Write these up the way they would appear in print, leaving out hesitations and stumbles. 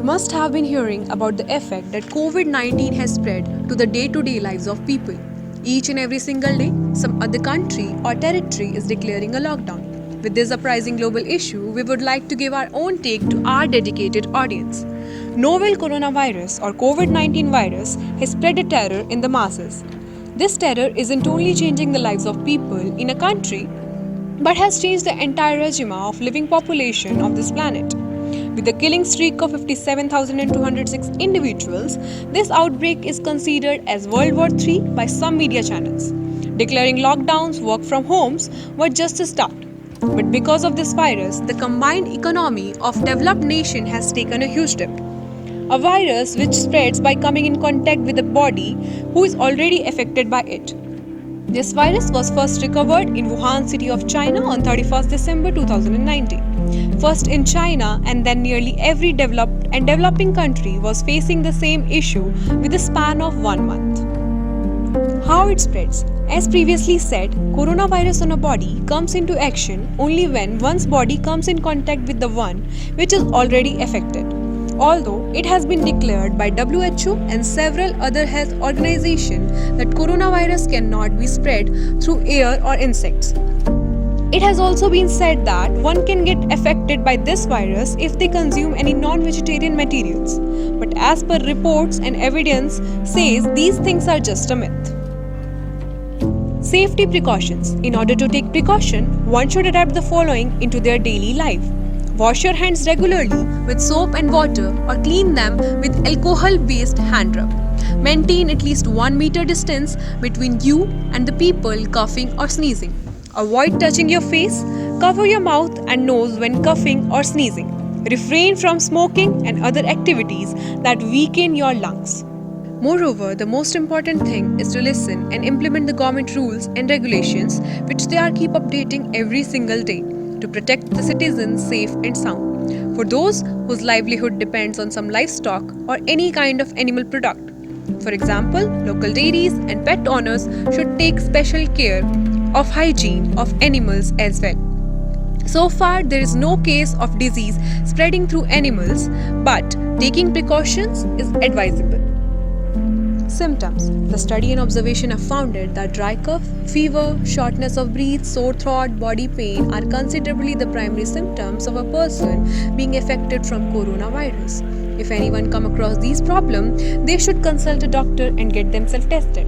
You must have been hearing about the effect that COVID-19 has spread to the day-to-day lives of people. Each and every single day, some other country or territory is declaring a lockdown. With this uprising global issue, we would like to give our own take to our dedicated audience. Novel coronavirus or COVID-19 virus has spread a terror in the masses. This terror isn't only changing the lives of people in a country, but has changed the entire regime of living population of this planet. With a killing streak of 57,206 individuals, this outbreak is considered as World War III by some media channels. Declaring lockdowns, work from homes were just a start. But because of this virus, the combined economy of developed nation has taken a huge dip. A virus which spreads by coming in contact with a body who is already affected by it. This virus was first recovered in Wuhan city of China on 31st December 2019. First in China, and then nearly every developed and developing country was facing the same issue with a span of 1 month. How it spreads? As previously said, coronavirus on a body comes into action only when one's body comes in contact with the one which is already affected. Although it has been declared by WHO and several other health organizations that coronavirus cannot be spread through air or insects. It has also been said that one can get affected by this virus if they consume any non-vegetarian materials. But as per reports and evidence says these things are just a myth. Safety precautions. In order to take precaution, one should adapt the following into their daily life. Wash your hands regularly with soap and water or clean them with alcohol-based hand rub. Maintain at least 1 meter distance between you and the people coughing or sneezing. Avoid touching your face. Cover your mouth and nose when coughing or sneezing. Refrain from smoking and other activities that weaken your lungs. Moreover, the most important thing is to listen and implement the government rules and regulations which they are keep updating every single day to protect the citizens safe and sound. For those whose livelihood depends on some livestock or any kind of animal product. For example, local dairies and pet owners should take special care of hygiene of animals as well. So far, there is no case of disease spreading through animals, but taking precautions is advisable. Symptoms. The study and observation have found that dry cough, fever, shortness of breath, sore throat, body pain are considerably the primary symptoms of a person being affected from coronavirus. If anyone come across these problems, they should consult a doctor and get themselves tested.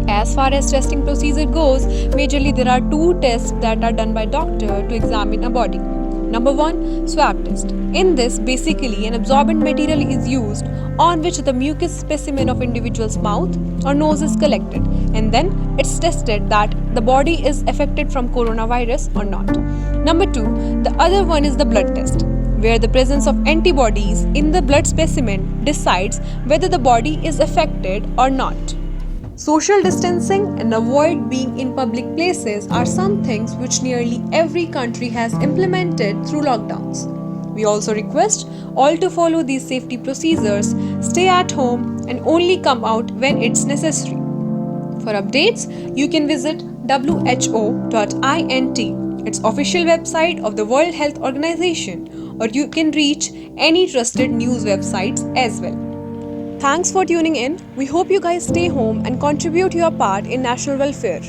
As far as testing procedure goes, majorly there are 2 tests that are done by doctor to examine a body. Number 1, swab test. In this, basically an absorbent material is used on which the mucus specimen of individual's mouth or nose is collected, and then it's tested that the body is affected from coronavirus or not. Number 2, the other one is the blood test, where the presence of antibodies in the blood specimen decides whether the body is affected or not. Social distancing and avoid being in public places are some things which nearly every country has implemented through lockdowns. We also request all to follow these safety procedures, stay at home and only come out when it's necessary. For updates, you can visit who.int, its official website of the World Health Organization, or you can reach any trusted news websites as well. Thanks for tuning in. We hope you guys stay home and contribute your part in national welfare.